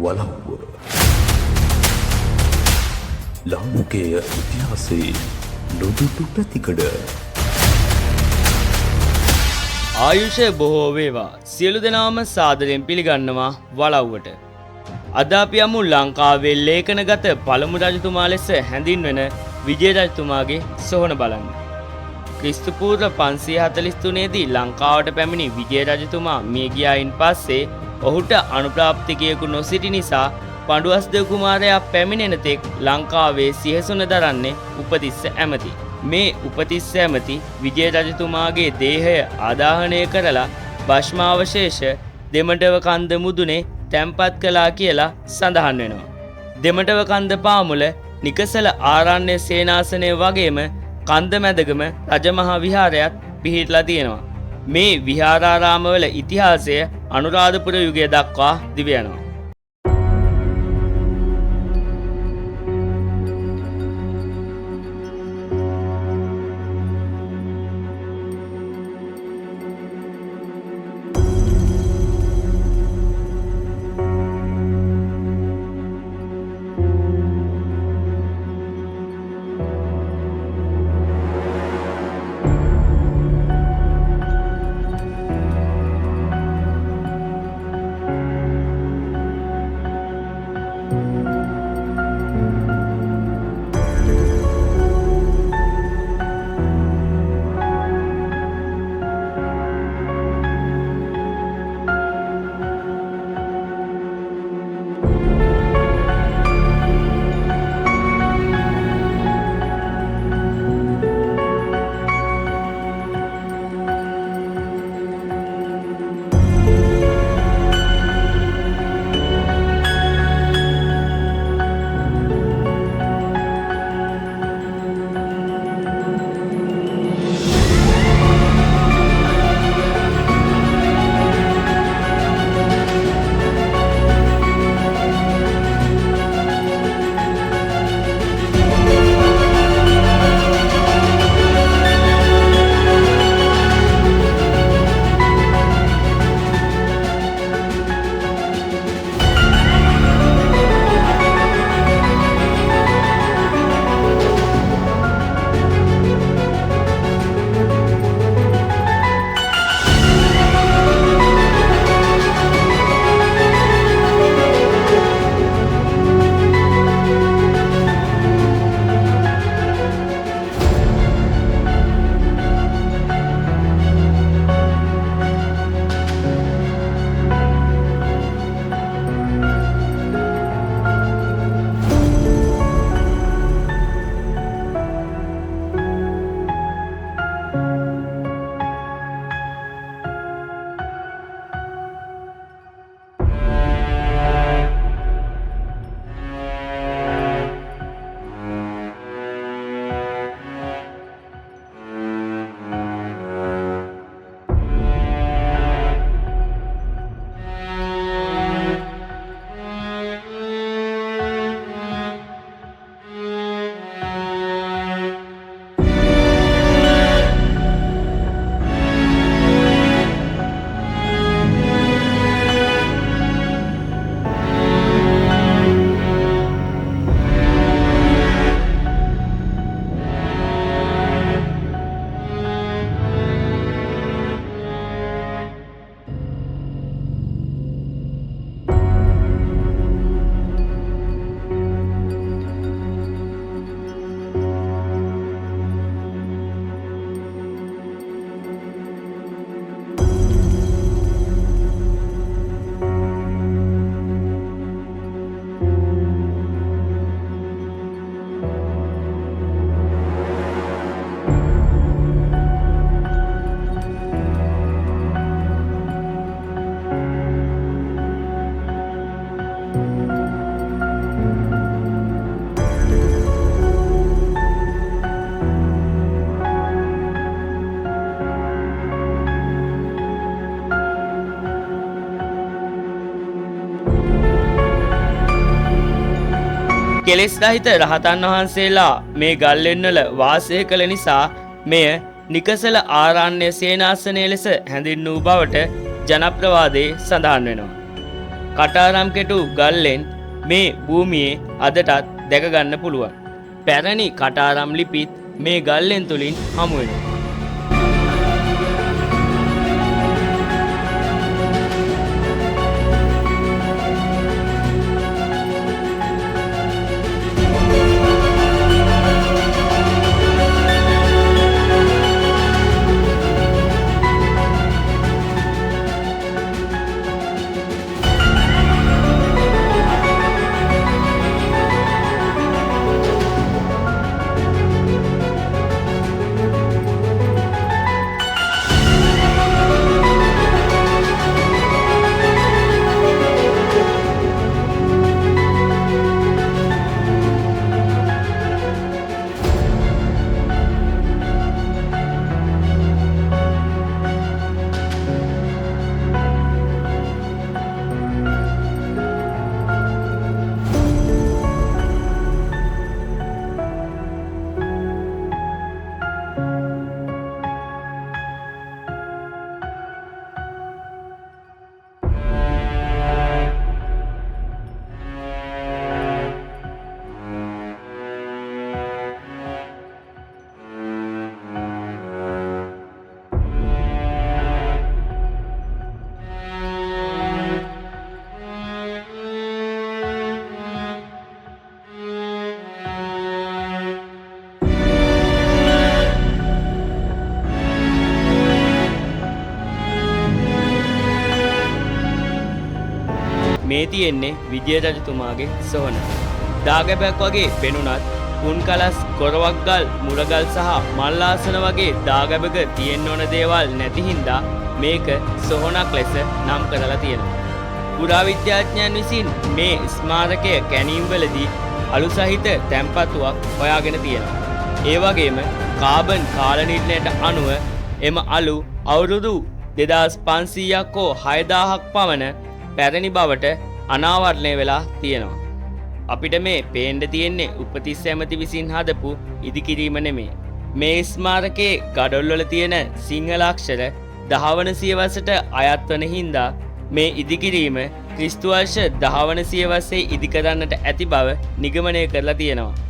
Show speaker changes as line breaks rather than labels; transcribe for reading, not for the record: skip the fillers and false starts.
වලව්ව ලාංකේය ඉතිහාසයේ නොදුටු පැතිකඩ.
ආයුෂ බොහෝ වේවා. සියලු දෙනාම සාදරයෙන් පිළිගන්නවා වලව්වට. අද අපි යමු ලංකාවේ ලේඛනගත පළමු රජතුමා ලෙස හැඳින්වෙන විජය රජතුමාගේ සොහොන බලන්න. ක්‍රිස්තු පූර්ව 543 දී ලංකාවට පැමිණි විජය රජතුමා මිය ගියායින් පස්සේ ඔහුට අනුප්‍රාප්තිකයෙකු නොසිටි නිසා පඬුවස්දේව කුමාරයා පැමිණෙන තෙක් ලංකාවේ සිහසුන දරන්නේ උපතිස්ස ඇමති. මේ උපතිස්ස ඇමති විජය රජතුමාගේ දේහය ආදාහනය කරලා භස්මාවශේෂ දෙමටව කන්ද මුදුනේ තැන්පත් කළා කියලා සඳහන් වෙනවා. දෙමටව කන්ද පාමුල නිකසල ආරණ්‍ය සේනාසනය වගේම කන්ද මැදගම රජමහා විහාරයත් පිහිටලා තියෙනවා. මේ විහාරාරාමවල ඉතිහාසය අනුරාධපුර යුගය දක්වා දිව යනවා. කෙලෙස් රහිත රහතන් වහන්සේලා මේ ගල්ලෙන්වල වාසය කළ නිසා මෙය නිකසල ආරණ්‍ය සේනාසනය ලෙස හැඳින්වූ බවට ජනප්‍රවාදයේ සඳහන් වෙනවා. කටාරම් කෙටු ගල්ලෙන් මේ භූමියේ අදටත් දැක ගන්න පුළුවන්. පැරණි කටාරම් ලිපිත් මේ ගල්ලෙන් තුලින් හමු වෙනවා. මේ තියෙන්නේ විජය රජතුමාගේ සොහන. දාගැබක් වගේ පෙනුනත් උන් කලස් කොරවක් ගල් මුරගල් සහ මල්ලාසන වගේ දාගැබක තියෙන්න ඕන දේවල් නැති හින්දා මේක සොහනක් ලෙස නම් කරලා තියෙනවා. පුරාවිද්‍යාඥයන් විසින් මේ ස්මාරකය කැණීම්වලදී අලු සහිත තැන්පතුවක් හොයාගෙන තියෙනවා. ඒ වගේම කාබන් කාල නිර්ණයට අනුව එම අලු අවුරුදු 2500ක් හෝ 6000ක් පමණ පැරණි බවට අනාවරණය වෙලා තියෙනවා. අපිට මේ පේන්න තියෙන්නේ උපතිස්ස ඇමති විසින් හදපු ඉදිකිරීම නෙමෙයි. මේ ස්මාරකයේ ගඩොල්වල තියෙන සිංහල අක්ෂර 10 වන සියවසට අයත් වන හින්දා මේ ඉදිකිරීම ක්‍රිස්තු වර්ෂ 10 වන සියවසේ ඉදි කරන්නට ඇති බව නිගමනය කරලා තියෙනවා.